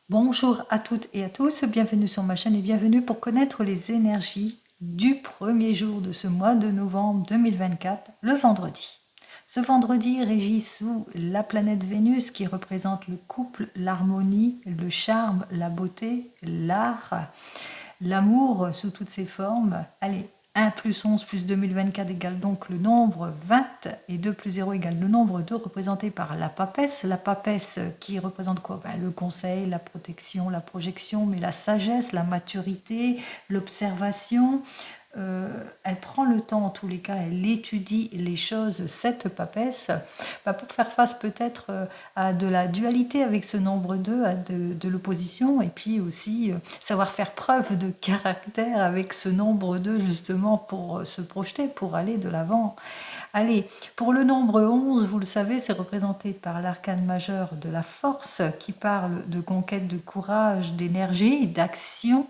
Bonjour à toutes et à tous, bienvenue sur ma chaîne et bienvenue pour connaître les énergies du premier jour de ce mois de novembre 2024, le vendredi. Ce vendredi régit sous la planète Vénus qui représente le couple, l'harmonie, le charme, la beauté, l'art, l'amour sous toutes ses formes. Allez, 1 plus 11 plus 2024 égale donc le nombre 20 et 2 plus 0 égale le nombre 2 représenté par la papesse. La papesse qui représente quoi? Le conseil, la protection, la projection, mais la sagesse, la maturité, l'observation. Elle prend le temps, en tous les cas, elle étudie les choses, cette papesse, pour faire face peut-être à de la dualité avec ce nombre 2, à de l'opposition, et puis aussi savoir faire preuve de caractère avec ce nombre 2, justement, pour se projeter, pour aller de l'avant. Allez, pour le nombre 11, vous le savez, c'est représenté par l'arcane majeur de la force, qui parle de conquête, de courage, d'énergie, d'action.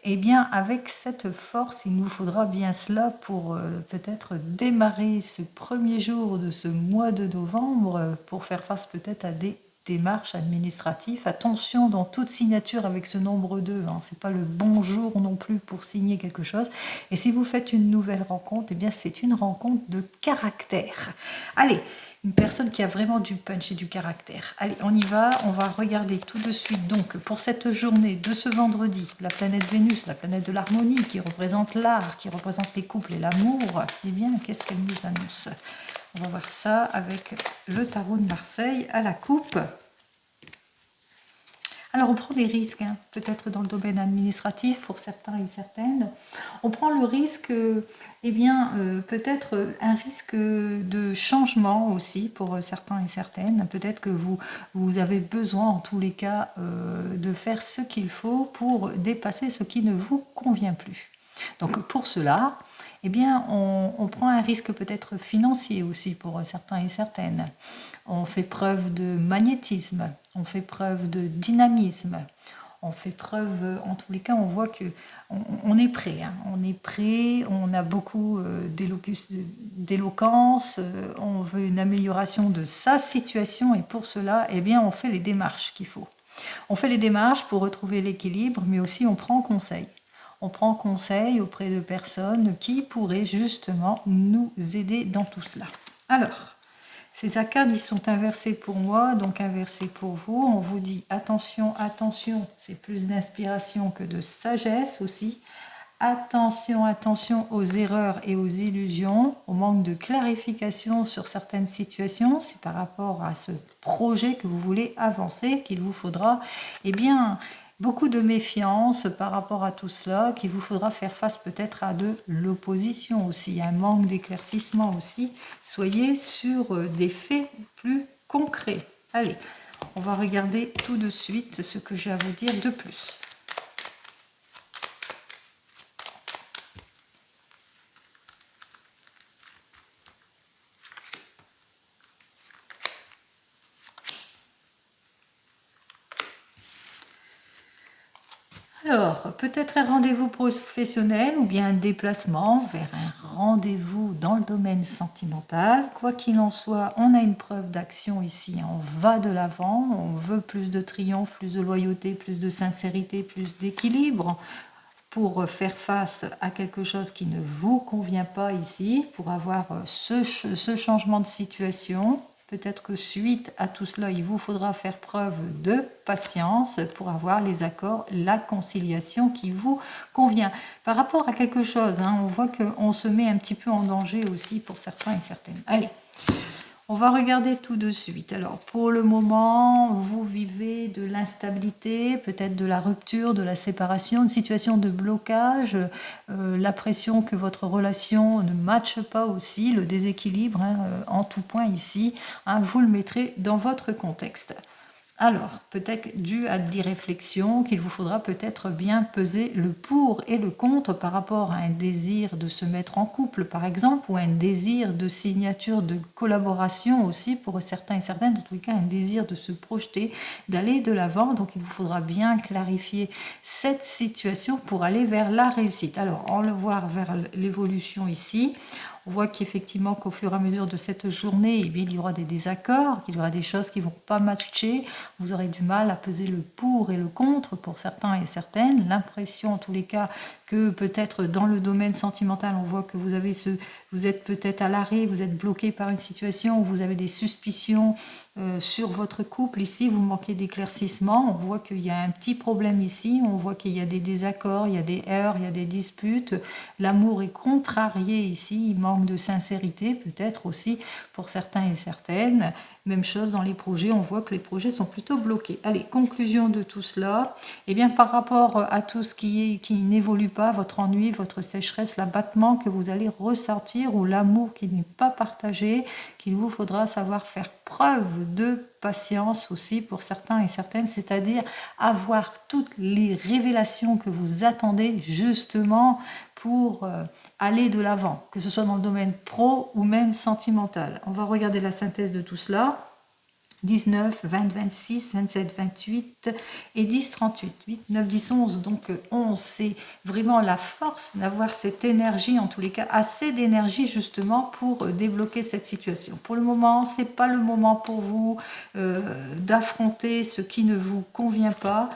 Eh bien, avec cette force, il nous faudra bien cela pour peut-être démarrer ce premier jour de ce mois de novembre, pour faire face peut-être à des démarches administratives. Attention dans toute signature avec ce nombre 2, hein, ce n'est pas le bon jour non plus pour signer quelque chose. Et si vous faites une nouvelle rencontre, eh bien c'est une rencontre de caractère. Allez, une personne qui a vraiment du punch et du caractère. Allez, on y va, on va regarder tout de suite. Donc, pour cette journée de ce vendredi, la planète Vénus, la planète de l'harmonie, qui représente l'art, qui représente les couples et l'amour, eh bien, qu'est-ce qu'elle nous annonce? On va voir ça avec le tarot de Marseille à la coupe. Alors, on prend des risques, hein, peut-être dans le domaine administratif pour certains et certaines. On prend le risque, peut-être un risque de changement aussi pour certains et certaines. Peut-être que vous avez besoin, en tous les cas, de faire ce qu'il faut pour dépasser ce qui ne vous convient plus. Donc, pour cela, eh bien, on prend un risque peut-être financier aussi pour certains et certaines. On fait preuve de magnétisme, on fait preuve de dynamisme, on fait preuve, en tous les cas, on voit que on est prêt, hein, on est prêt, on a beaucoup d'éloquence, on veut une amélioration de sa situation et pour cela, eh bien, on fait les démarches qu'il faut. On fait les démarches pour retrouver l'équilibre, mais aussi on prend conseil. On prend conseil auprès de personnes qui pourraient justement nous aider dans tout cela. Alors, ces arcades, ils sont inversés pour moi, donc inversés pour vous. On vous dit attention, attention, c'est plus d'inspiration que de sagesse aussi. Attention, attention aux erreurs et aux illusions, au manque de clarification sur certaines situations. C'est par rapport à ce projet que vous voulez avancer qu'il vous faudra, beaucoup de méfiance par rapport à tout cela, qu'il vous faudra faire face peut-être à de l'opposition aussi, un manque d'éclaircissement aussi. Soyez sur des faits plus concrets. Allez, on va regarder tout de suite ce que j'ai à vous dire de plus. Alors, peut-être un rendez-vous professionnel ou bien un déplacement vers un rendez-vous dans le domaine sentimental. Quoi qu'il en soit, on a une preuve d'action ici. On va de l'avant, on veut plus de triomphe, plus de loyauté, plus de sincérité, plus d'équilibre pour faire face à quelque chose qui ne vous convient pas ici, pour avoir ce changement de situation. Peut-être que suite à tout cela, il vous faudra faire preuve de patience pour avoir les accords, la conciliation qui vous convient. Par rapport à quelque chose, hein, on voit qu'on se met un petit peu en danger aussi pour certains et certaines. Allez, on va regarder tout de suite. Alors, pour le moment, vous vivez de l'instabilité, peut-être de la rupture, de la séparation, une situation de blocage, la pression que votre relation ne matche pas aussi, le déséquilibre en tout point ici, hein, vous le mettrez dans votre contexte. Alors, peut-être dû à des réflexions qu'il vous faudra peut-être bien peser le pour et le contre par rapport à un désir de se mettre en couple, par exemple, ou un désir de signature de collaboration aussi pour certains et certaines, en tous les cas un désir de se projeter, d'aller de l'avant. Donc, il vous faudra bien clarifier cette situation pour aller vers la réussite. Alors, on va voir vers l'évolution ici. On voit qu'effectivement qu'au fur et à mesure de cette journée, eh bien, il y aura des désaccords, qu'il y aura des choses qui ne vont pas matcher. Vous aurez du mal à peser le pour et le contre pour certains et certaines. L'impression en tous les cas que peut-être dans le domaine sentimental, on voit que vous êtes peut-être à l'arrêt, vous êtes bloqué par une situation où vous avez des suspicions sur votre couple. Ici, vous manquez d'éclaircissement. On voit qu'il y a un petit problème ici. On voit qu'il y a des désaccords, il y a des heurts, il y a des disputes. L'amour est contrarié ici. Il manque de sincérité, peut-être aussi pour certains et certaines. Même chose dans les projets, on voit que les projets sont plutôt bloqués. Allez, conclusion de tout cela. Eh bien, par rapport à tout ce qui n'évolue pas, votre ennui, votre sécheresse, l'abattement que vous allez ressentir ou l'amour qui n'est pas partagé, qu'il vous faudra savoir faire preuve de patience aussi pour certains et certaines, c'est-à-dire avoir toutes les révélations que vous attendez justement pour aller de l'avant, que ce soit dans le domaine pro ou même sentimental. On va regarder la synthèse de tout cela. 19, 20, 26, 27, 28 et 10, 38. 8, 9, 10, 11. Donc 11, c'est vraiment la force d'avoir cette énergie, en tous les cas, assez d'énergie justement pour débloquer cette situation. Pour le moment, ce n'est pas le moment pour vous d'affronter ce qui ne vous convient pas.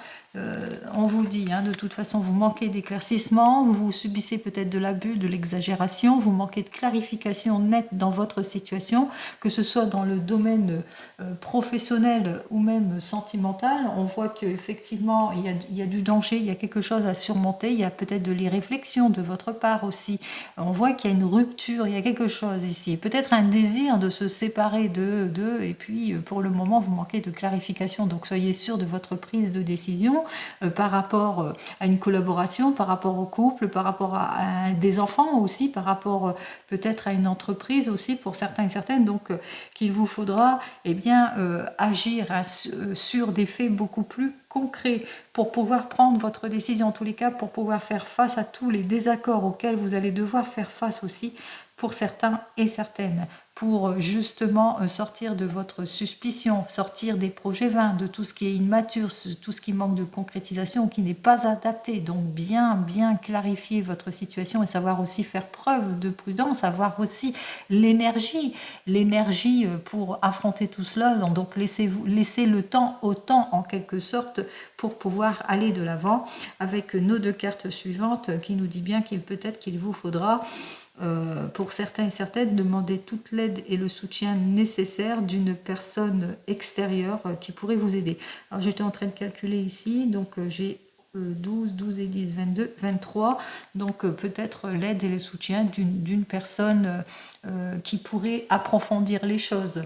On vous dit, de toute façon, vous manquez d'éclaircissement, vous subissez peut-être de l'abus, de l'exagération, vous manquez de clarification nette dans votre situation, que ce soit dans le domaine professionnel ou même sentimental. On voit qu'effectivement, il y a du danger, il y a quelque chose à surmonter, il y a peut-être de l'irréflexion de votre part aussi. On voit qu'il y a une rupture, il y a quelque chose ici. Peut-être un désir de se séparer d'eux, et puis pour le moment, vous manquez de clarification. Donc soyez sûr de votre prise de décision par rapport à une collaboration, par rapport au couple, par rapport à des enfants aussi, par rapport peut-être à une entreprise aussi pour certains et certaines. Donc qu'il vous faudra agir sur des faits beaucoup plus concrets pour pouvoir prendre votre décision, en tous les cas pour pouvoir faire face à tous les désaccords auxquels vous allez devoir faire face aussi pour certains et certaines, pour justement sortir de votre suspicion, sortir des projets vains, de tout ce qui est immature, tout ce qui manque de concrétisation, qui n'est pas adapté. Donc bien clarifier votre situation et savoir aussi faire preuve de prudence, avoir aussi l'énergie pour affronter tout cela. Donc laissez le temps au temps en quelque sorte pour pouvoir aller de l'avant avec nos deux cartes suivantes qui nous dit bien qu'il vous faudra pour certains et certaines, demander toute l'aide et le soutien nécessaire d'une personne extérieure qui pourrait vous aider. Alors j'étais en train de calculer ici, donc j'ai 12 et 10, 22, 23, donc peut-être l'aide et le soutien d'une personne qui pourrait approfondir les choses,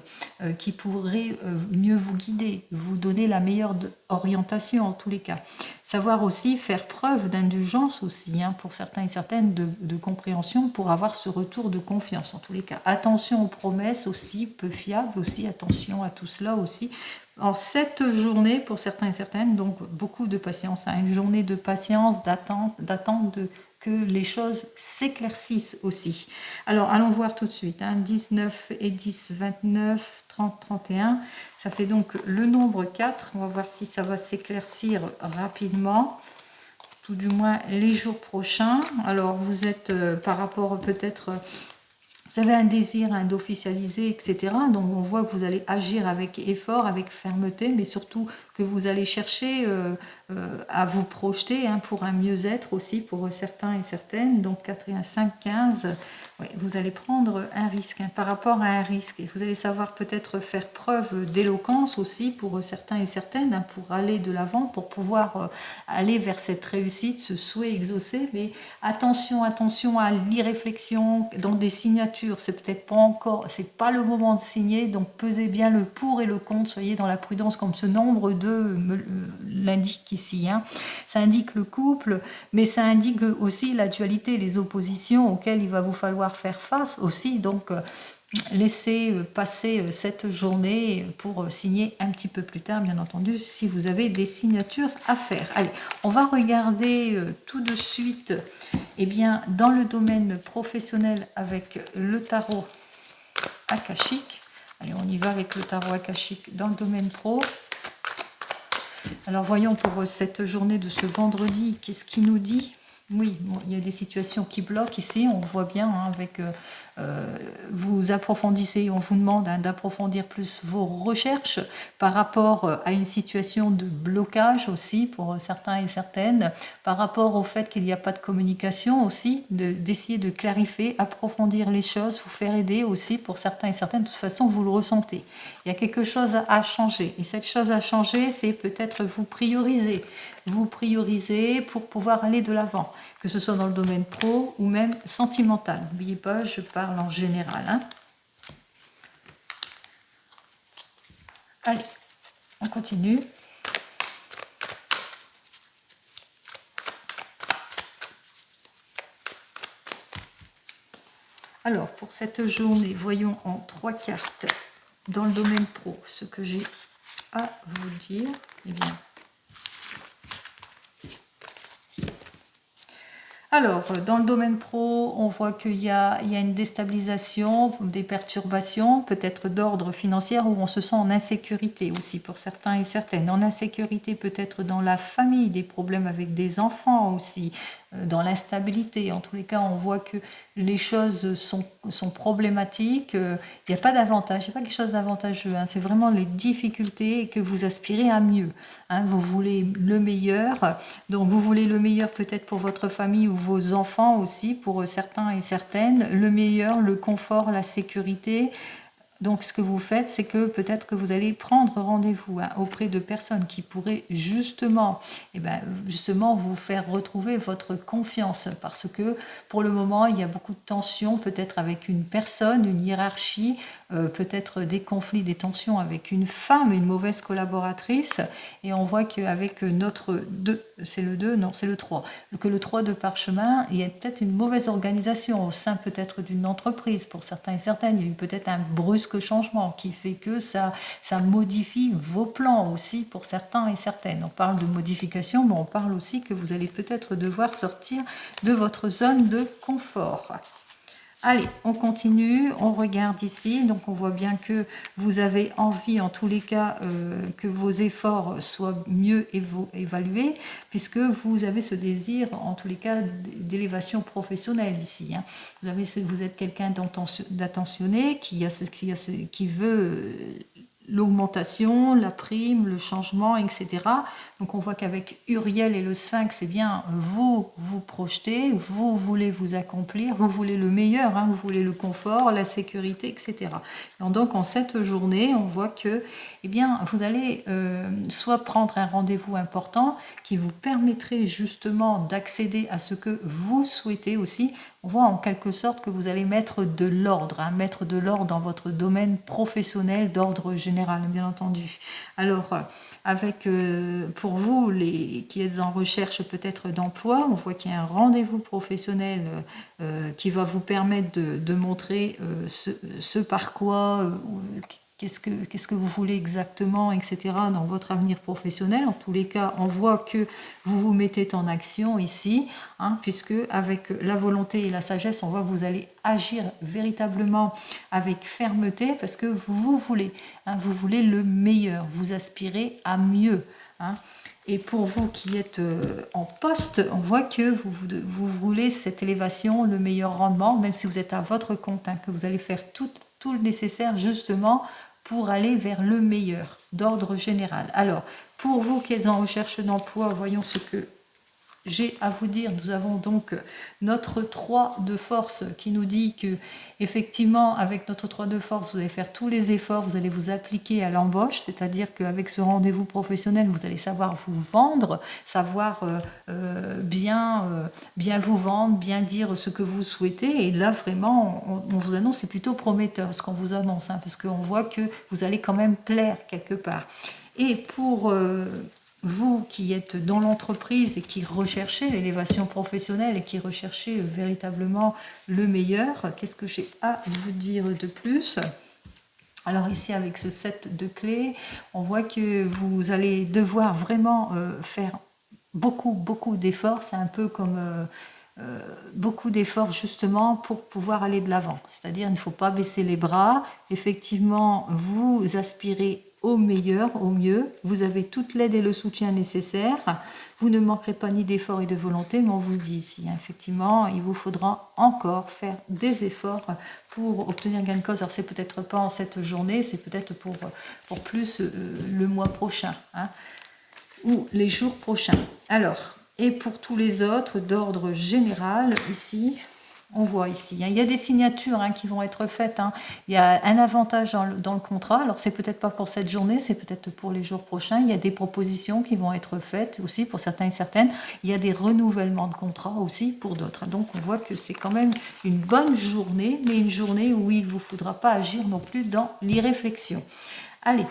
qui pourrait mieux vous guider, vous donner la meilleure orientation en tous les cas. Savoir aussi faire preuve d'indulgence aussi, pour certains et certaines, de compréhension pour avoir ce retour de confiance en tous les cas. Attention aux promesses aussi, peu fiables aussi, attention à tout cela aussi. En cette journée, pour certains et certaines, donc beaucoup de patience, une journée de patience, d'attente que les choses s'éclaircissent aussi. Alors, allons voir tout de suite, 19 et 10, 29, 30, 31, ça fait donc le nombre 4, on va voir si ça va s'éclaircir rapidement, tout du moins les jours prochains. Alors, vous êtes par rapport peut-être... Vous avez un désir d'officialiser, etc. Donc on voit que vous allez agir avec effort, avec fermeté, mais surtout que vous allez chercher à vous projeter pour un mieux-être aussi pour certains et certaines. Donc 4 et 1, 5, 15, ouais, vous allez prendre un risque par rapport à un risque. Et vous allez savoir peut-être faire preuve d'éloquence aussi pour certains et certaines, pour aller de l'avant, pour pouvoir aller vers cette réussite, ce souhait exaucé. Mais attention à l'irréflexion dans des signatures. C'est peut-être pas encore, c'est pas le moment de signer, donc pesez bien le pour et le contre, soyez dans la prudence comme ce nombre 2 l'indique ici. Ça indique le couple, mais ça indique aussi la dualité, les oppositions auxquelles il va vous falloir faire face aussi, donc laissez passer cette journée pour signer un petit peu plus tard, bien entendu, si vous avez des signatures à faire. Allez, on va regarder tout de suite dans le domaine professionnel avec le tarot akashique. Allez, on y va avec le tarot akashique dans le domaine pro. Alors, voyons pour cette journée de ce vendredi, qu'est-ce qu'il nous dit ? Oui, bon, il y a des situations qui bloquent ici, on voit bien hein, avec vous approfondissez, on vous demande hein, d'approfondir plus vos recherches par rapport à une situation de blocage aussi pour certains et certaines, par rapport au fait qu'il n'y a pas de communication aussi, d'essayer de clarifier, approfondir les choses, vous faire aider aussi pour certains et certaines, de toute façon vous le ressentez. Il y a quelque chose à changer et cette chose à changer, c'est peut-être vous priorisez pour pouvoir aller de l'avant, que ce soit dans le domaine pro ou même sentimental. N'oubliez pas, je parle en général. Hein. Allez, on continue. Alors, pour cette journée, voyons en 3 cartes dans le domaine pro ce que j'ai à vous dire. Eh bien, alors, dans le domaine pro, on voit qu'il y a une déstabilisation, des perturbations, peut-être d'ordre financier, où on se sent en insécurité aussi pour certains et certaines. En insécurité peut-être dans la famille, des problèmes avec des enfants aussi, dans l'instabilité. En tous les cas, on voit que les choses sont problématiques. Il n'y a pas d'avantage, il n'y a pas quelque chose d'avantageux. Hein. C'est vraiment les difficultés et que vous aspirez à mieux. Hein. Vous voulez le meilleur. Donc, vous voulez le meilleur peut-être pour votre famille ou vos enfants aussi, pour certains et certaines. Le meilleur, le confort, la sécurité. Donc, ce que vous faites, c'est que peut-être que vous allez prendre rendez-vous hein, auprès de personnes qui pourraient justement, justement vous faire retrouver votre confiance. Parce que pour le moment, il y a beaucoup de tensions, peut-être avec une personne, une hiérarchie, peut-être des conflits, des tensions avec une femme, une mauvaise collaboratrice. Et on voit qu'avec notre 2, c'est le 2, non, c'est le 3, que le 3 de parchemin, il y a peut-être une mauvaise organisation au sein peut-être d'une entreprise. Pour certains et certaines, il y a eu peut-être un brusque changement qui fait que ça modifie vos plans aussi pour certains et certaines. On parle de modification, mais on parle aussi que vous allez peut-être devoir sortir de votre zone de confort. Allez, on continue, on regarde ici, donc on voit bien que vous avez envie en tous les cas que vos efforts soient mieux évalués, puisque vous avez ce désir en tous les cas d'élévation professionnelle ici. Hein. Vous êtes quelqu'un d'attentionné qui veut l'augmentation, la prime, le changement, etc. Donc on voit qu'avec Uriel et le Sphinx, c'est bien vous projetez, vous voulez vous accomplir, vous voulez le meilleur, hein, vous voulez le confort, la sécurité, etc. Et donc en cette journée, on voit que eh bien, vous allez soit prendre un rendez-vous important qui vous permettrait justement d'accéder à ce que vous souhaitez aussi. On voit en quelque sorte que vous allez mettre de l'ordre, hein, mettre de l'ordre dans votre domaine professionnel d'ordre général, bien entendu. Alors, avec pour vous qui êtes en recherche peut-être d'emploi, on voit qu'il y a un rendez-vous professionnel qui va vous permettre de montrer ce par quoi qu'est-ce que vous voulez exactement, etc. dans votre avenir professionnel. En tous les cas, on voit que vous vous mettez en action ici, hein, puisque avec la volonté et la sagesse, on voit que vous allez agir véritablement avec fermeté, parce que vous voulez le meilleur, vous aspirez à mieux. Hein. Et pour vous qui êtes en poste, on voit que vous voulez cette élévation, le meilleur rendement, même si vous êtes à votre compte, hein, que vous allez faire tout le nécessaire justement pour aller vers le meilleur d'ordre général. Alors, pour vous qui êtes en recherche d'emploi, voyons ce que j'ai à vous dire. Nous avons donc notre 3 de force qui nous dit que effectivement avec notre 3 de force vous allez faire tous les efforts, vous allez vous appliquer à l'embauche, c'est-à-dire qu'avec ce rendez-vous professionnel vous allez savoir vous vendre, savoir bien vous vendre, bien dire ce que vous souhaitez, et là vraiment on vous annonce, c'est plutôt prometteur ce qu'on vous annonce, hein, parce qu'on voit que vous allez quand même plaire quelque part. Et pour vous qui êtes dans l'entreprise et qui recherchez l'élévation professionnelle et qui recherchez véritablement le meilleur, qu'est-ce que j'ai à vous dire de plus ? Alors ici, avec ce set de clés, on voit que vous allez devoir vraiment faire beaucoup d'efforts. C'est un peu comme beaucoup d'efforts justement pour pouvoir aller de l'avant. C'est-à-dire, il ne faut pas baisser les bras. Effectivement, vous aspirez au meilleur, au mieux. Vous avez toute l'aide et le soutien nécessaires. Vous ne manquerez pas ni d'efforts et de volonté, mais on vous dit ici, effectivement, il vous faudra encore faire des efforts pour obtenir gain de cause. Alors, c'est peut-être pas en cette journée, c'est peut-être pour plus le mois prochain, hein, ou les jours prochains. Alors, et pour tous les autres d'ordre général, ici, on voit ici, il y a des signatures qui vont être faites. Il y a un avantage dans le contrat. Alors, c'est peut-être pas pour cette journée, c'est peut-être pour les jours prochains. Il y a des propositions qui vont être faites aussi pour certains et certaines. Il y a des renouvellements de contrats aussi pour d'autres. Donc, on voit que c'est quand même une bonne journée, mais une journée où il ne vous faudra pas agir non plus dans l'irréflexion. Allez,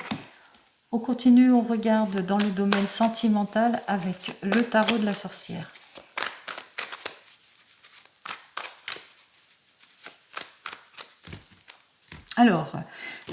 on continue, on regarde dans le domaine sentimental avec le tarot de la sorcière. Alors,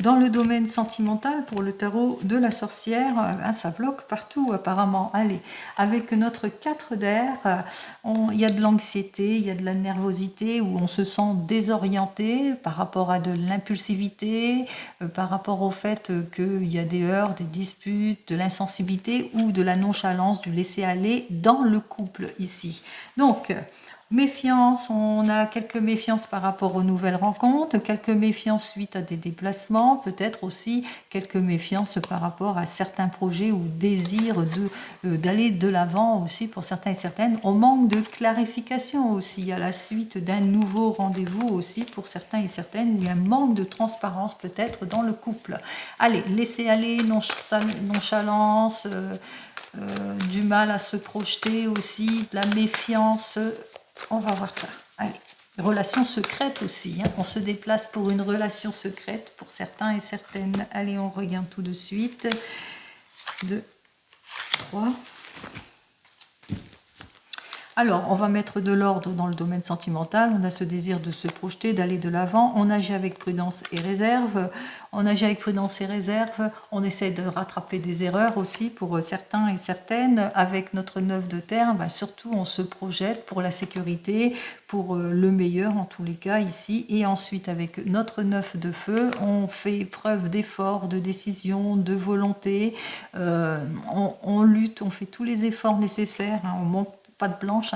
dans le domaine sentimental, pour le tarot de la sorcière, ça bloque partout apparemment. Allez, avec notre 4 d'air, il y a de l'anxiété, il y a de la nervosité, où on se sent désorienté par rapport à de l'impulsivité, par rapport au fait qu'il y a des heurts, des disputes, de l'insensibilité ou de la nonchalance, du laisser-aller dans le couple ici. Donc, méfiance, on a quelques méfiances par rapport aux nouvelles rencontres, quelques méfiances suite à des déplacements, peut-être aussi quelques méfiances par rapport à certains projets ou désirs d'aller de l'avant aussi pour certains et certaines. On manque de clarification aussi à la suite d'un nouveau rendez-vous aussi pour certains et certaines. Il y a un manque de transparence peut-être dans le couple. Allez, laisser aller, nonchalance, du mal à se projeter aussi, de la méfiance. On va voir ça. Allez, relation secrète aussi. On se déplace pour une relation secrète pour certains et certaines. Allez, on regarde tout de suite. 2, 3. Alors, on va mettre de l'ordre dans le domaine sentimental. On a ce désir de se projeter, d'aller de l'avant. On agit avec prudence et réserve. On agit avec prudence et réserve. On essaie de rattraper des erreurs aussi pour certains et certaines. Avec notre 9 de terre, surtout, on se projette pour la sécurité, pour le meilleur en tous les cas ici. Et ensuite, avec notre 9 de feu, on fait preuve d'effort, de décision, de volonté. On lutte, on fait tous les efforts nécessaires. On monte pas de blanche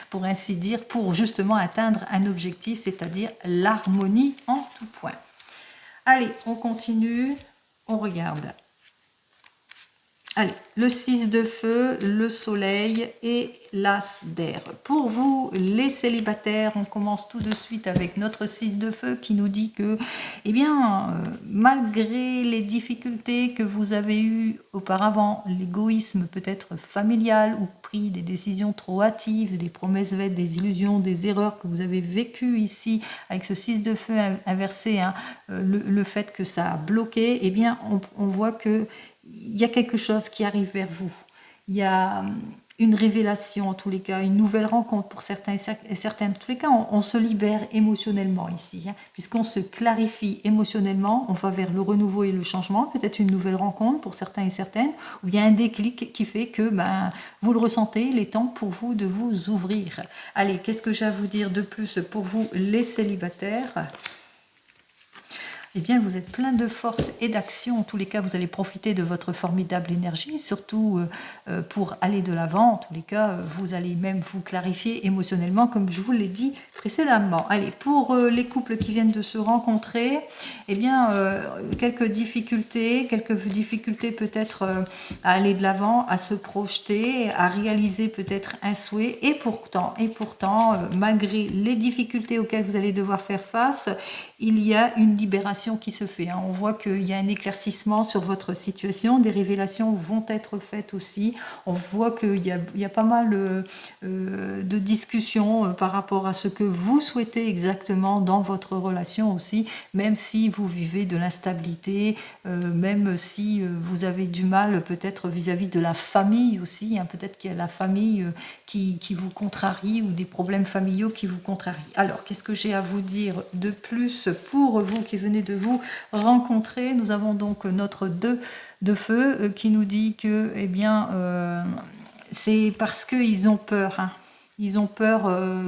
pour ainsi dire, pour justement atteindre un objectif, c'est-à-dire l'harmonie en tout point. Allez, on continue, on regarde. Allez, le 6 de feu, le soleil et l'as d'air. Pour vous, les célibataires, on commence tout de suite avec notre 6 de feu qui nous dit que, eh bien, malgré les difficultés que vous avez eues auparavant, l'égoïsme peut-être familial ou pris des décisions trop hâtives, des promesses vaines, des illusions, des erreurs que vous avez vécues ici avec ce 6 de feu inversé, le fait que ça a bloqué, eh bien, on voit que il y a quelque chose qui arrive vers vous. Il y a une révélation en tous les cas, une nouvelle rencontre pour certains et certaines. En tous les cas, on se libère émotionnellement ici, puisqu'on se clarifie émotionnellement, on va vers le renouveau et le changement, peut-être une nouvelle rencontre pour certains et certaines, ou bien un déclic qui fait que vous le ressentez, il est temps pour vous de vous ouvrir. Allez, qu'est-ce que j'ai à vous dire de plus pour vous les célibataires ? Eh bien, vous êtes plein de force et d'action. En tous les cas, vous allez profiter de votre formidable énergie, surtout pour aller de l'avant. En tous les cas, vous allez même vous clarifier émotionnellement, comme je vous l'ai dit précédemment. Allez, pour les couples qui viennent de se rencontrer, eh bien, quelques difficultés peut-être à aller de l'avant, à se projeter, à réaliser peut-être un souhait. Et pourtant, malgré les difficultés auxquelles vous allez devoir faire face, il y a une libération qui se fait. On voit qu'il y a un éclaircissement sur votre situation, des révélations vont être faites aussi. On voit qu'il y a pas mal de discussions par rapport à ce que vous souhaitez exactement dans votre relation aussi, même si vous vivez de l'instabilité, même si vous avez du mal peut-être vis-à-vis de la famille aussi, peut-être qu'il y a la famille qui vous contrarie ou des problèmes familiaux qui vous contrarient. Alors, qu'est-ce que j'ai à vous dire de plus pour vous qui venez de vous rencontrer? Nous avons donc notre 2 de feu qui nous dit que, eh bien, c'est parce qu'ils ont peur. ils ont peur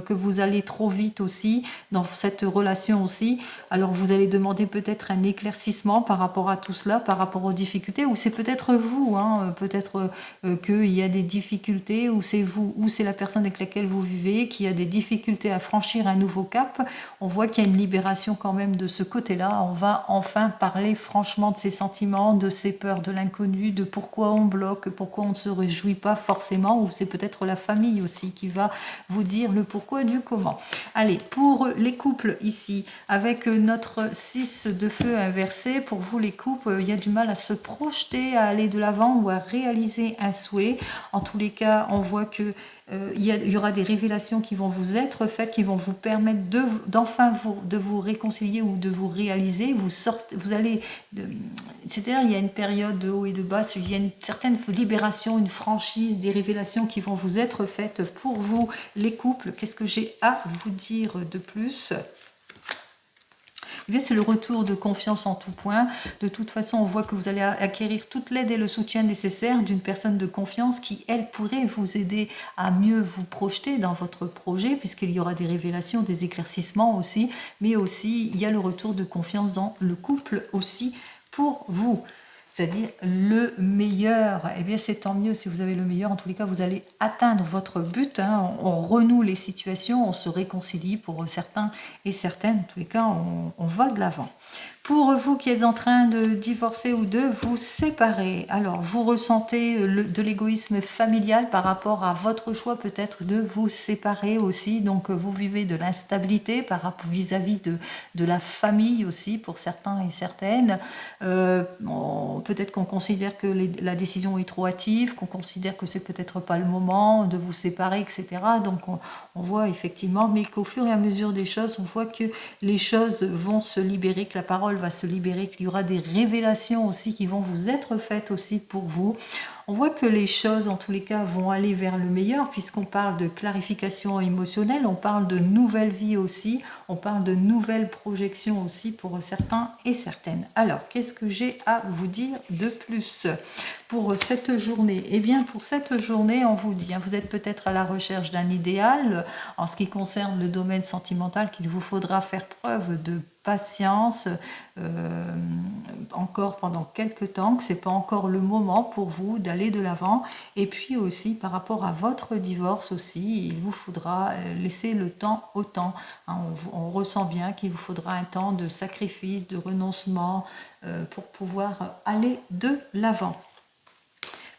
que vous allez trop vite aussi dans cette relation aussi. Alors vous allez demander peut-être un éclaircissement par rapport à tout cela, par rapport aux difficultés, ou c'est peut-être vous, hein, peut-être qu'il y a des difficultés, ou c'est vous, ou c'est la personne avec laquelle vous vivez qui a des difficultés à franchir un nouveau cap. On voit qu'il y a une libération quand même de ce côté-là. On va enfin parler franchement de ses sentiments, de ses peurs, de l'inconnu, de pourquoi on bloque, pourquoi on ne se réjouit pas forcément, ou c'est peut-être la famille aussi qui va vous dire le pourquoi du comment. Allez, pour les couples ici, avec notre 6 de feu inversé, pour vous les couples, il y a du mal à se projeter, à aller de l'avant ou à réaliser un souhait. En tous les cas, on voit que il y aura des révélations qui vont vous être faites, qui vont vous permettre d'enfin de vous réconcilier ou de vous réaliser. Vous allez, c'est-à-dire il y a une période de haut et de bas, il y a une certaine libération, une franchise, des révélations qui vont vous être faites pour vous, les couples. Qu'est-ce que j'ai à vous dire de plus ? Eh bien, c'est le retour de confiance en tout point. De toute façon, on voit que vous allez acquérir toute l'aide et le soutien nécessaire d'une personne de confiance qui, elle, pourrait vous aider à mieux vous projeter dans votre projet, puisqu'il y aura des révélations, des éclaircissements aussi, mais aussi, il y a le retour de confiance dans le couple aussi pour vous. C'est-à-dire le meilleur, eh bien c'est tant mieux si vous avez le meilleur, en tous les cas vous allez atteindre votre but, hein. On renoue les situations, on se réconcilie pour certains et certaines, en tous les cas on va de l'avant. Pour vous qui êtes en train de divorcer ou de vous séparer, alors vous ressentez de l'égoïsme familial par rapport à votre choix peut-être de vous séparer aussi, donc vous vivez de l'instabilité par rapport vis-à-vis de la famille aussi pour certains et certaines. Peut-être qu'on considère que la décision est trop hâtive, qu'on considère que c'est peut-être pas le moment de vous séparer, etc. Donc on voit effectivement, mais qu'au fur et à mesure des choses, on voit que les choses vont se libérer, que la parole va se libérer, qu'il y aura des révélations aussi qui vont vous être faites aussi pour vous. On voit que les choses, en tous les cas, vont aller vers le meilleur, puisqu'on parle de clarification émotionnelle, on parle de nouvelle vie aussi, on parle de nouvelles projections aussi pour certains et certaines. Alors, qu'est-ce que j'ai à vous dire de plus pour cette journée? Eh bien, pour cette journée, on vous dit, hein, vous êtes peut-être à la recherche d'un idéal en ce qui concerne le domaine sentimental, qu'il vous faudra faire preuve de patience encore pendant quelques temps, que c'est pas encore le moment pour vous d'aller de l'avant. Et puis aussi par rapport à votre divorce aussi, il vous faudra laisser le temps au temps, hein. On ressent bien qu'il vous faudra un temps de sacrifice, de renoncement pour pouvoir aller de l'avant.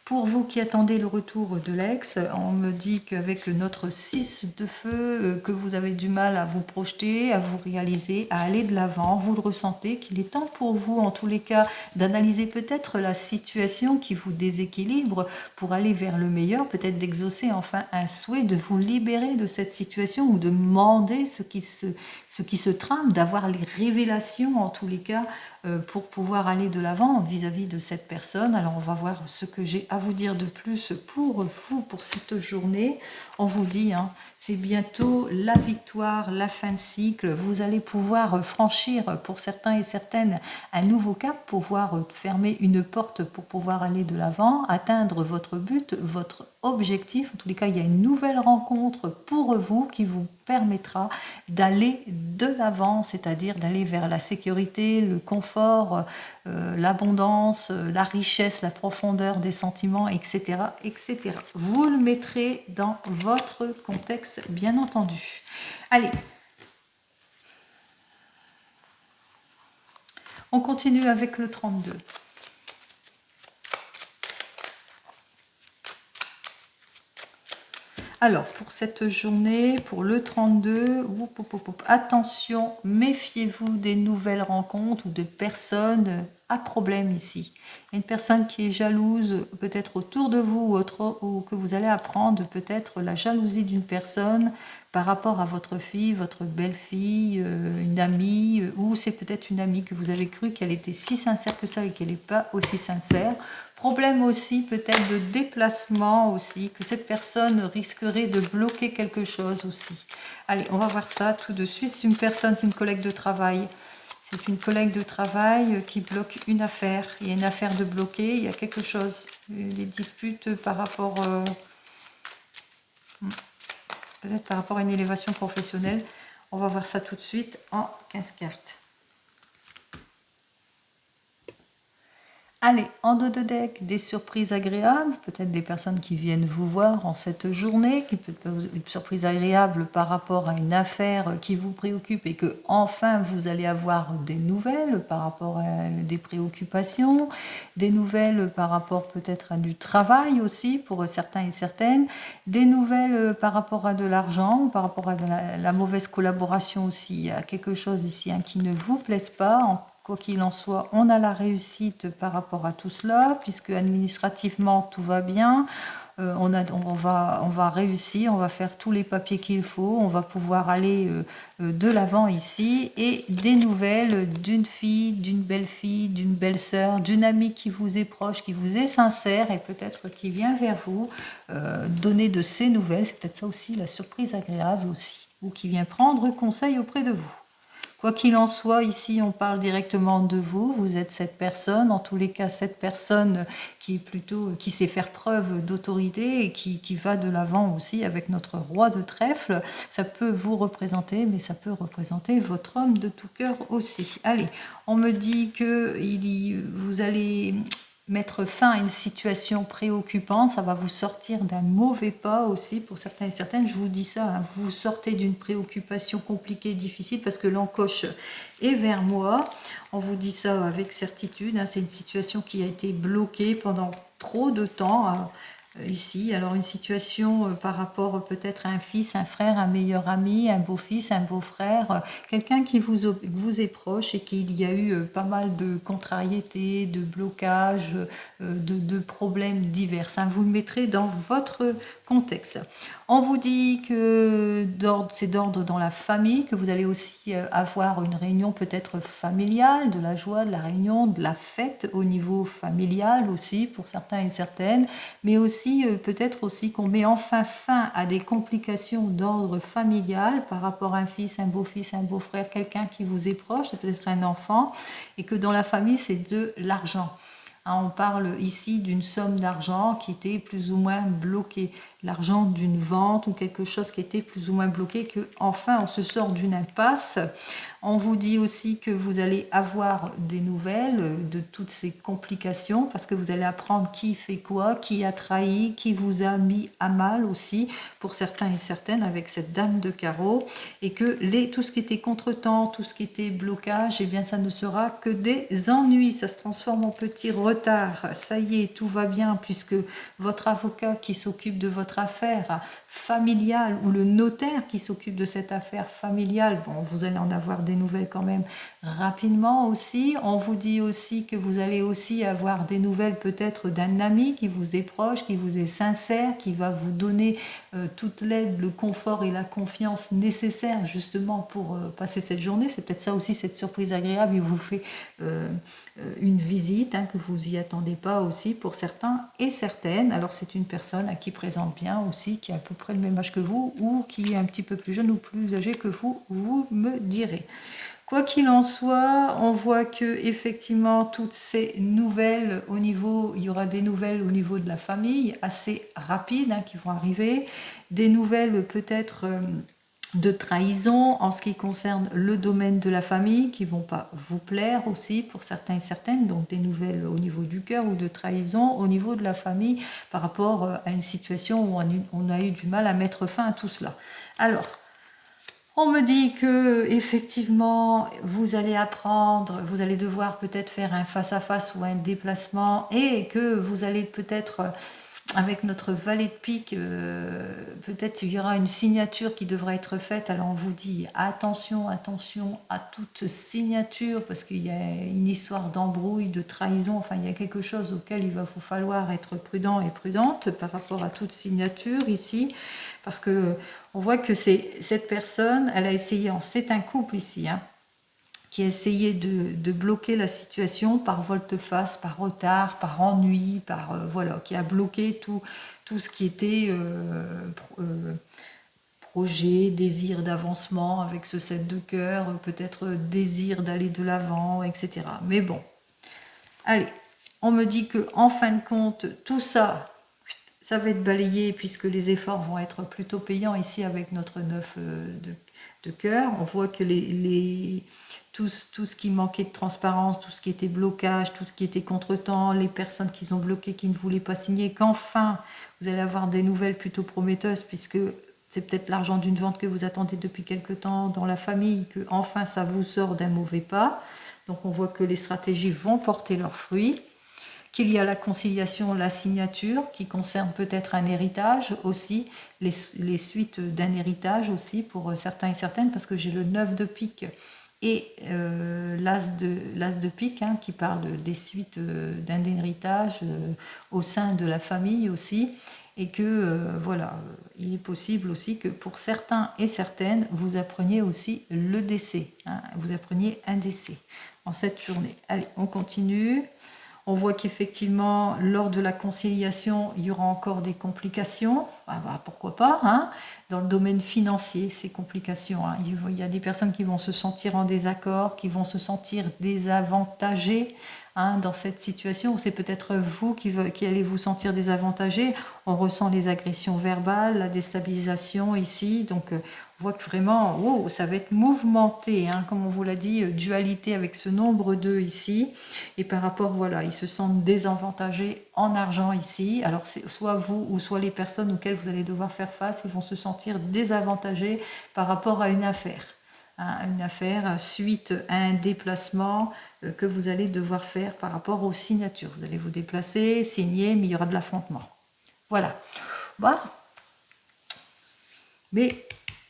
Pour vous qui attendez le retour de l'ex, on me dit qu'avec notre 6 de feu, que vous avez du mal à vous projeter, à vous réaliser, à aller de l'avant. Vous le ressentez, qu'il est temps pour vous, en tous les cas, d'analyser peut-être la situation qui vous déséquilibre pour aller vers le meilleur, peut-être d'exaucer enfin un souhait, de vous libérer de cette situation ou de demander ce qui se trame, d'avoir les révélations, en tous les cas, pour pouvoir aller de l'avant vis-à-vis de cette personne. Alors on va voir ce que j'ai à vous dire de plus pour vous, pour cette journée. On vous dit, hein, c'est bientôt la victoire, la fin de cycle. Vous allez pouvoir franchir pour certains et certaines un nouveau cap, pouvoir fermer une porte pour pouvoir aller de l'avant, atteindre votre but, votre objectif. En tous les cas, il y a une nouvelle rencontre pour vous qui vous permettra d'aller de l'avant, c'est-à-dire d'aller vers la sécurité, le confort, l'abondance, la richesse, la profondeur des sentiments, etc., etc. Vous le mettrez dans votre contexte, bien entendu. Allez, on continue avec le 32. Alors, pour cette journée, pour le 32, attention, méfiez-vous des nouvelles rencontres ou de personnes à problème ici. Il y a une personne qui est jalouse, peut-être autour de vous ou que vous allez apprendre peut-être la jalousie d'une personne par rapport à votre fille, votre belle-fille, une amie, ou c'est peut-être une amie que vous avez cru qu'elle était si sincère que ça et qu'elle n'est pas aussi sincère. Problème aussi peut-être de déplacement aussi, que cette personne risquerait de bloquer quelque chose aussi. Allez, on va voir ça tout de suite. C'est une personne, c'est une collègue de travail. C'est une collègue de travail qui bloque une affaire. Il y a une affaire de bloquer, il y a quelque chose. Des disputes par rapport peut-être par rapport à une élévation professionnelle. On va voir ça tout de suite en 15 cartes. Allez, en dos de deck, des surprises agréables, peut-être des personnes qui viennent vous voir en cette journée, qui peut être une surprise agréable par rapport à une affaire qui vous préoccupe et que enfin vous allez avoir des nouvelles par rapport à des préoccupations, des nouvelles par rapport peut-être à du travail aussi pour certains et certaines, des nouvelles par rapport à de l'argent, par rapport à de la mauvaise collaboration aussi. Il y a quelque chose ici qui ne vous plaise pas. Quoi qu'il en soit, on a la réussite par rapport à tout cela, puisque administrativement tout va bien. On va réussir, on va faire tous les papiers qu'il faut, on va pouvoir aller de l'avant ici. Et des nouvelles d'une fille, d'une belle-fille, d'une belle-sœur, d'une amie qui vous est proche, qui vous est sincère et peut-être qui vient vers vous donner de ses nouvelles. C'est peut-être ça aussi la surprise agréable aussi, ou qui vient prendre conseil auprès de vous. Quoi qu'il en soit, ici, on parle directement de vous. Vous êtes cette personne, en tous les cas, cette personne qui est plutôt, qui sait faire preuve d'autorité et qui va de l'avant aussi avec notre roi de trèfle. Ça peut vous représenter, mais ça peut représenter votre homme de tout cœur aussi. Allez, on me dit que vous allez mettre fin à une situation préoccupante, ça va vous sortir d'un mauvais pas aussi pour certains et certaines. Je vous dis ça, vous sortez d'une préoccupation compliquée, difficile, parce que l'encoche est vers moi. On vous dit ça avec certitude, c'est une situation qui a été bloquée pendant trop de temps ici. Alors une situation par rapport peut-être à un fils, un frère, un meilleur ami, un beau-fils, un beau-frère, quelqu'un qui vous est proche et qu'il y a eu pas mal de contrariétés, de blocages, de problèmes divers. Vous le mettrez dans votre contexte. On vous dit que c'est d'ordre dans la famille, que vous allez aussi avoir une réunion peut-être familiale, de la joie, de la réunion, de la fête au niveau familial aussi pour certains et certaines, mais aussi peut-être aussi qu'on met enfin fin à des complications d'ordre familial par rapport à un fils, un beau-fils, un beau-frère, quelqu'un qui vous est proche, c'est peut-être un enfant, et que dans la famille c'est de l'argent. On parle ici d'une somme d'argent qui était plus ou moins bloquée, l'argent d'une vente ou quelque chose qui était plus ou moins bloqué, que enfin on se sort d'une impasse. On vous dit aussi que vous allez avoir des nouvelles de toutes ces complications parce que vous allez apprendre qui fait quoi, qui a trahi, qui vous a mis à mal aussi pour certains et certaines avec cette dame de carreau, et que tout ce qui était contretemps, tout ce qui était blocage, eh bien ça ne sera que des ennuis, ça se transforme en petit retard. Ça y est, tout va bien puisque votre avocat qui s'occupe de votre affaire familiale ou le notaire qui s'occupe de cette affaire familiale, bon, vous allez en avoir des nouvelles quand même rapidement aussi. On vous dit aussi que vous allez aussi avoir des nouvelles peut-être d'un ami qui vous est proche, qui vous est sincère, qui va vous donner toute l'aide, le confort et la confiance nécessaires justement pour passer cette journée. C'est peut-être ça aussi, cette surprise agréable. Il vous fait une visite que vous y attendez pas aussi pour certains et certaines. Alors c'est une personne qui présente bien aussi, qui a à peu près le même âge que vous ou qui est un petit peu plus jeune ou plus âgé que vous, vous me direz. Quoi qu'il en soit, on voit que effectivement toutes ces nouvelles il y aura des nouvelles au niveau de la famille assez rapides qui vont arriver, des nouvelles peut-être de trahison en ce qui concerne le domaine de la famille qui vont pas vous plaire aussi pour certains et certaines, donc des nouvelles au niveau du cœur ou de trahison au niveau de la famille par rapport à une situation où on a eu du mal à mettre fin à tout cela. Alors, on me dit que effectivement vous allez apprendre, vous allez devoir peut-être faire un face-à-face ou un déplacement, et que vous allez peut-être avec notre valet de pique, peut-être il y aura une signature qui devra être faite. Alors on vous dit attention, attention à toute signature parce qu'il y a une histoire d'embrouille, de trahison, enfin il y a quelque chose auquel il va vous falloir être prudent et prudente par rapport à toute signature ici, parce que on voit que cette personne, elle a essayé, c'est un couple ici, qui a essayé de bloquer la situation par volte-face, par retard, par ennui, voilà, qui a bloqué tout ce qui était projet, désir d'avancement avec ce 7 de cœur, peut-être désir d'aller de l'avant, etc. Mais bon, allez, on me dit que en fin de compte, tout ça ça va être balayé puisque les efforts vont être plutôt payants ici avec notre 9 de cœur. On voit que tout ce qui manquait de transparence, tout ce qui était blocage, tout ce qui était contretemps, les personnes qui ont bloqué, qui ne voulaient pas signer, qu'enfin vous allez avoir des nouvelles plutôt prometteuses puisque c'est peut-être l'argent d'une vente que vous attendez depuis quelque temps dans la famille, que enfin ça vous sort d'un mauvais pas. Donc on voit que les stratégies vont porter leurs fruits, qu'il y a la conciliation, la signature, qui concerne peut-être un héritage aussi, les suites d'un héritage aussi pour certains et certaines, parce que j'ai le 9 de pique et l'as de pique, hein, qui parle des suites d'un héritage au sein de la famille aussi, et que voilà, il est possible aussi que pour certains et certaines, vous appreniez aussi le décès, hein, vous appreniez un décès en cette journée. Allez, on continue. On voit qu'effectivement, lors de la conciliation, il y aura encore des complications. Ah bah, pourquoi pas, hein, dans le domaine financier, ces complications. Hein. Il y a des personnes qui vont se sentir en désaccord, qui vont se sentir désavantagées, hein, dans cette situation, ou c'est peut-être vous qui allez vous sentir désavantagé. On ressent les agressions verbales, la déstabilisation ici. Donc, on voit que vraiment, wow, ça va être mouvementé, hein, comme on vous l'a dit, dualité avec ce nombre 2 ici. Et par rapport, voilà, ils se sentent désavantagés en argent ici. Alors, c'est soit vous ou soit les personnes auxquelles vous allez devoir faire face, ils vont se sentir désavantagés par rapport à une affaire. Hein, une affaire suite à un déplacement que vous allez devoir faire par rapport aux signatures. Vous allez vous déplacer, signer, mais il y aura de l'affrontement. Voilà. Bah, mais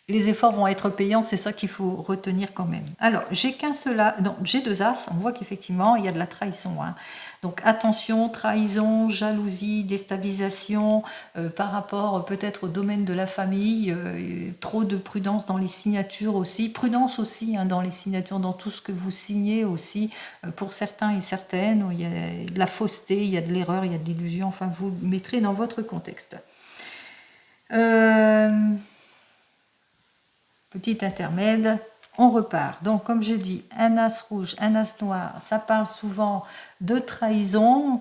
les efforts vont être payants, c'est ça qu'il faut retenir quand même. Alors, j'ai qu'un seul as, non, j'ai 2 as, on voit qu'effectivement, il y a de la trahison. Hein. Donc, attention, trahison, jalousie, déstabilisation par rapport peut-être au domaine de la famille, trop de prudence dans les signatures aussi, prudence aussi, hein, dans les signatures, dans tout ce que vous signez aussi, pour certains et certaines, où il y a de la fausseté, il y a de l'erreur, il y a de l'illusion, enfin, vous le mettrez dans votre contexte. Petit intermède, on repart. Donc, comme je dis, un as rouge, un as noir, ça parle souvent de trahison,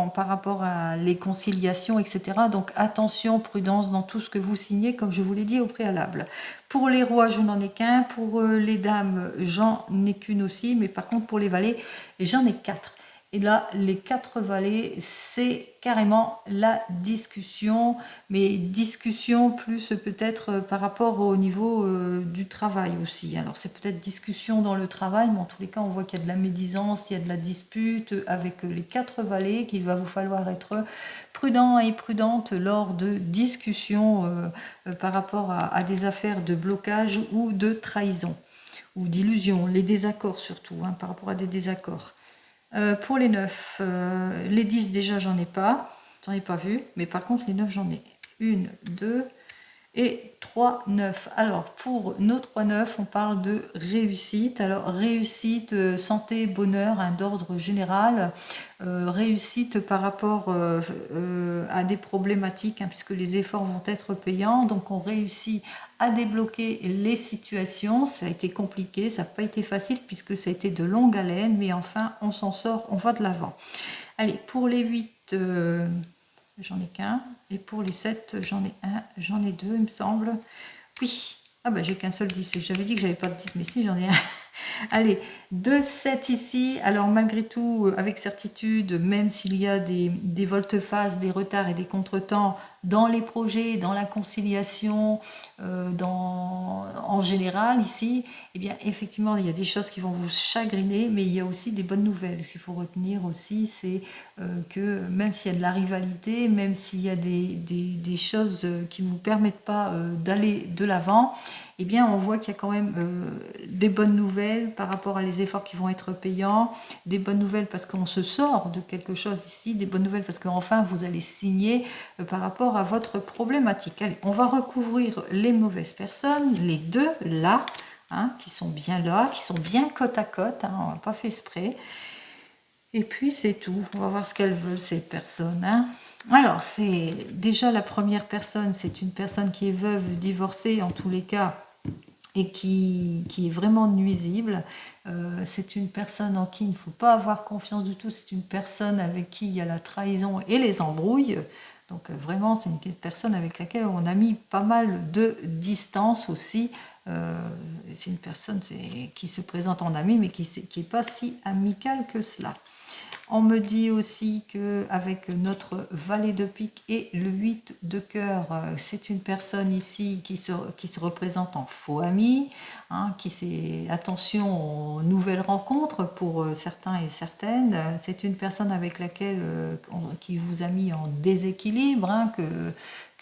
par rapport à les conciliations, etc. Donc, attention, prudence dans tout ce que vous signez, comme je vous l'ai dit au préalable. Pour les rois, je n'en ai qu'un. Pour les dames, j'en ai qu'une aussi. Mais par contre, pour les valets, j'en ai 4. Et là, les 4 valets, c'est carrément la discussion, mais discussion plus peut-être par rapport au niveau du travail aussi. Alors c'est peut-être discussion dans le travail, mais en tous les cas, on voit qu'il y a de la médisance, il y a de la dispute avec les 4 valets, qu'il va vous falloir être prudent et prudente lors de discussions par rapport à des affaires de blocage ou de trahison, ou d'illusion, les désaccords surtout, hein, par rapport à des désaccords. Pour les 9, les 10 déjà j'en ai pas vu, mais par contre les 9 j'en ai 1, 2 et 3, 9. Alors pour nos 3, 9, on parle de réussite. Alors réussite, santé, bonheur, hein, d'ordre général. Réussite par rapport à des problématiques, hein, puisque les efforts vont être payants. Donc on réussit à débloquer les situations. Ça a été compliqué, ça n'a pas été facile puisque ça a été de longue haleine, mais enfin on s'en sort, on va de l'avant. Allez, pour les 8, j'en ai qu'un. Et pour les 7, j'en ai un, j'en ai 2, il me semble. Oui, ah bah j'ai qu'un seul 10. J'avais dit que j'avais pas de 10, mais si, j'en ai un. Allez, 2, 7 ici. Alors malgré tout, avec certitude, même s'il y a des volte-face, des retards et des contretemps dans les projets, dans la conciliation, en général ici, eh bien effectivement, il y a des choses qui vont vous chagriner, mais il y a aussi des bonnes nouvelles. Ce qu'il faut retenir aussi, c'est que même s'il y a de la rivalité, même s'il y a des choses qui ne vous permettent pas d'aller de l'avant, eh bien on voit qu'il y a quand même des bonnes nouvelles par rapport à les efforts qui vont être payants, des bonnes nouvelles parce qu'on se sort de quelque chose ici, des bonnes nouvelles parce qu'enfin vous allez signer par rapport à votre problématique. Allez, on va recouvrir les mauvaises personnes, les 2 là, hein, qui sont bien là, qui sont bien côte à côte, hein, on n'a pas fait exprès. Et puis c'est tout, on va voir ce qu'elles veulent ces personnes. Hein. Alors, c'est déjà la première personne, c'est une personne qui est veuve, divorcée en tous les cas, et qui est vraiment nuisible. C'est une personne en qui il ne faut pas avoir confiance du tout, c'est une personne avec qui il y a la trahison et les embrouilles. Donc vraiment, c'est une personne avec laquelle on a mis pas mal de distance aussi. C'est une personne qui se présente en ami, mais qui n'est pas si amicale que cela. On me dit aussi qu'avec notre valet de pique et le 8 de cœur, c'est une personne ici qui se représente en faux ami, hein, attention aux nouvelles rencontres pour certains et certaines. C'est une personne avec laquelle qui vous a mis en déséquilibre, hein, que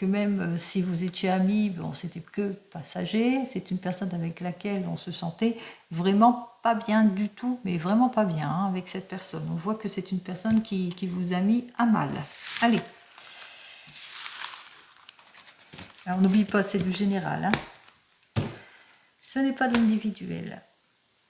même si vous étiez amis, bon, c'était que passager. C'est une personne avec laquelle on se sentait vraiment pas bien du tout, mais vraiment pas bien, hein, avec cette personne. On voit que c'est une personne qui vous a mis à mal. Allez. Alors n'oublie pas, c'est du général. Hein. Ce n'est pas l'individuel.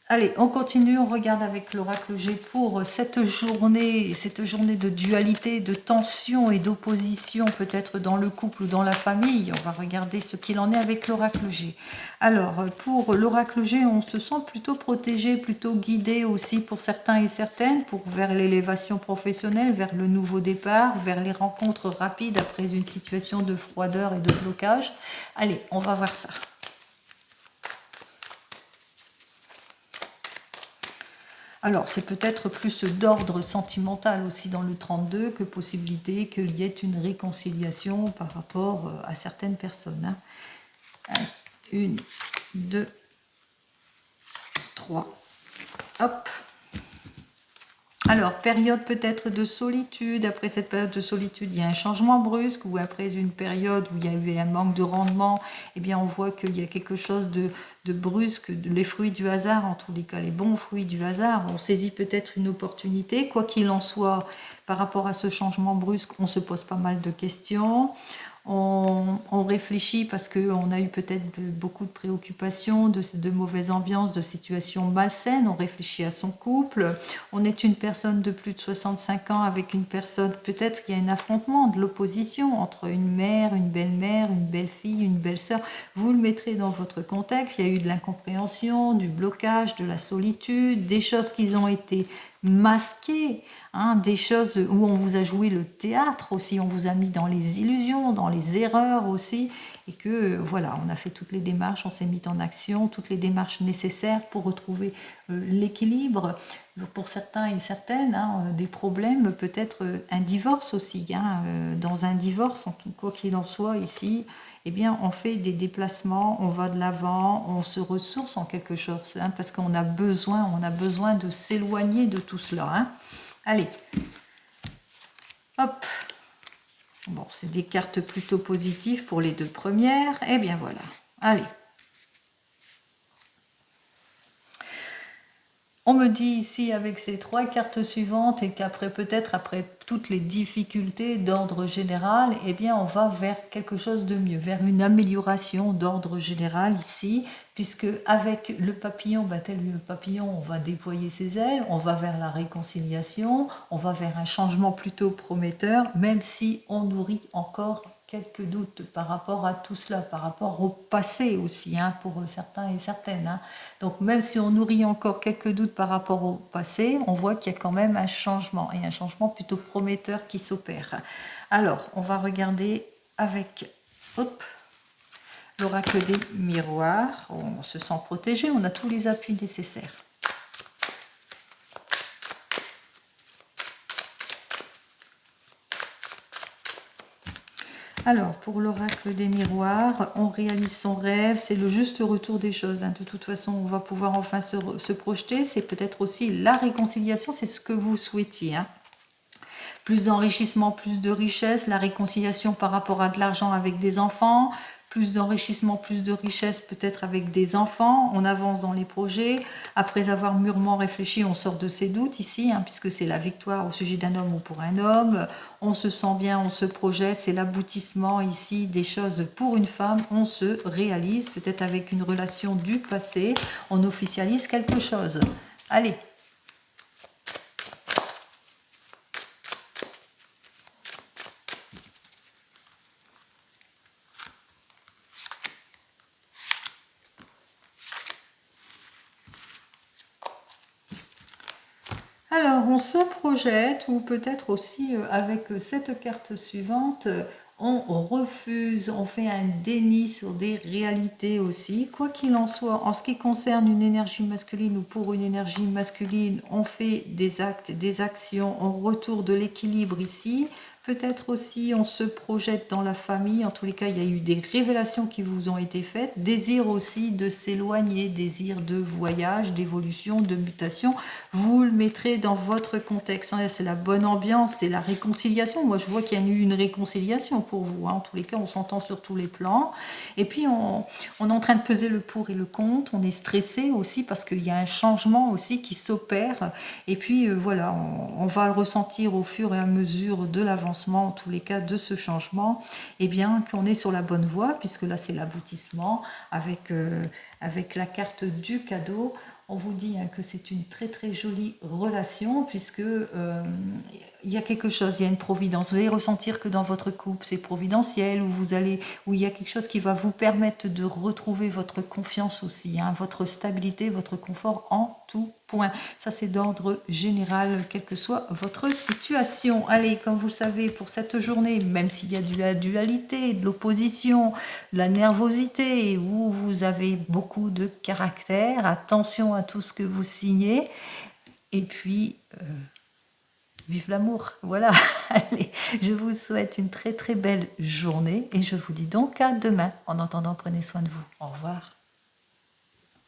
Allez, on continue, on regarde avec l'oracle G pour cette journée de dualité, de tension et d'opposition, peut-être dans le couple ou dans la famille. On va regarder ce qu'il en est avec l'oracle G. Alors, pour l'oracle G, on se sent plutôt protégé, plutôt guidé aussi pour certains et certaines, vers l'élévation professionnelle, vers le nouveau départ, vers les rencontres rapides après une situation de froideur et de blocage. Allez, on va voir ça. Alors, c'est peut-être plus d'ordre sentimental aussi dans le 32 que possibilité qu'il y ait une réconciliation par rapport à certaines personnes. Hein. 1, 2, 3. Hop. Alors, période peut-être de solitude. Après cette période de solitude, il y a un changement brusque, ou après une période où il y a eu un manque de rendement, eh bien on voit qu'il y a quelque chose de brusque, les fruits du hasard, en tous les cas les bons fruits du hasard. On saisit peut-être une opportunité. Quoi qu'il en soit, par rapport à ce changement brusque, on se pose pas mal de questions. On réfléchit parce qu'on a eu peut-être beaucoup de préoccupations, de mauvaises ambiances, de situations malsaines. On réfléchit à son couple. On est une personne de plus de 65 ans avec une personne, peut-être qu'il y a un affrontement, de l'opposition entre une mère, une belle-mère, une belle-fille, une belle-sœur. Vous le mettrez dans votre contexte. Il y a eu de l'incompréhension, du blocage, de la solitude, des choses qui ont été masquées, hein, des choses où on vous a joué le théâtre aussi, on vous a mis dans les illusions, dans les erreurs aussi, et que voilà, on a fait toutes les démarches, on s'est mis en action, toutes les démarches nécessaires pour retrouver l'équilibre. Pour certains et certaines, hein, des problèmes, peut-être un divorce aussi. Hein, dans un divorce, quoi qu'il en soit ici, eh bien, on fait des déplacements, on va de l'avant, on se ressource en quelque chose, hein, parce qu'on a besoin de s'éloigner de tout cela. Hein. Allez, hop. Bon, c'est des cartes plutôt positives pour les deux premières. Eh bien voilà, allez. On me dit ici avec ces trois cartes suivantes et qu'après peut-être après toutes les difficultés d'ordre général, eh bien on va vers quelque chose de mieux, vers une amélioration d'ordre général ici, puisque avec le papillon, tel le papillon, on va déployer ses ailes, on va vers la réconciliation, on va vers un changement plutôt prometteur, même si on nourrit encore quelques doutes par rapport à tout cela, par rapport au passé aussi, hein, pour certains et certaines. Hein. Donc même si on nourrit encore quelques doutes par rapport au passé, on voit qu'il y a quand même un changement, et un changement plutôt prometteur qui s'opère. Alors, on va regarder avec l'oracle des miroirs. On se sent protégé, on a tous les appuis nécessaires. Alors, pour l'oracle des miroirs, on réalise son rêve, c'est le juste retour des choses. Hein. De toute façon, on va pouvoir enfin se projeter. C'est peut-être aussi la réconciliation, c'est ce que vous souhaitiez. Hein. Plus d'enrichissement, plus de richesse, la réconciliation par rapport à de l'argent avec des enfants, plus d'enrichissement, plus de richesse peut-être avec des enfants, on avance dans les projets, après avoir mûrement réfléchi, on sort de ses doutes ici, hein, puisque c'est la victoire au sujet d'un homme ou pour un homme, on se sent bien, on se projette, c'est l'aboutissement ici des choses pour une femme, on se réalise, peut-être avec une relation du passé, on officialise quelque chose. Allez. Alors, on se projette, ou peut-être aussi avec cette carte suivante, on refuse, on fait un déni sur des réalités aussi. Quoi qu'il en soit, en ce qui concerne une énergie masculine ou pour une énergie masculine, on fait des actes, des actions en retour de l'équilibre ici. Peut-être aussi on se projette dans la famille, en tous les cas il y a eu des révélations qui vous ont été faites, désir aussi de s'éloigner, désir de voyage, d'évolution, de mutation, vous le mettrez dans votre contexte, hein. C'est la bonne ambiance, c'est la réconciliation, moi je vois qu'il y a eu une réconciliation pour vous, hein. En tous les cas on s'entend sur tous les plans, et puis on est en train de peser le pour et le contre, on est stressé aussi parce qu'il y a un changement aussi qui s'opère, et puis voilà, on va le ressentir au fur et à mesure de l'avancement, en tous les cas de ce changement, et bien qu'on est sur la bonne voie, puisque là c'est l'aboutissement, avec la carte du cadeau. On vous dit hein, que c'est une très très jolie relation, puisque il y a quelque chose, il y a une providence. Vous allez ressentir que dans votre couple c'est providentiel, où il y a quelque chose qui va vous permettre de retrouver votre confiance aussi, hein, votre stabilité, votre confort en tout point. Ça c'est d'ordre général, quelle que soit votre situation. Allez, comme vous le savez, pour cette journée, même s'il y a de la dualité, de l'opposition, de la nervosité, où vous avez beaucoup de caractère, attention à tout ce que vous signez, et puis vive l'amour. Voilà. Allez, je vous souhaite une très très belle journée et je vous dis donc à demain. En attendant, prenez soin de vous. Au revoir.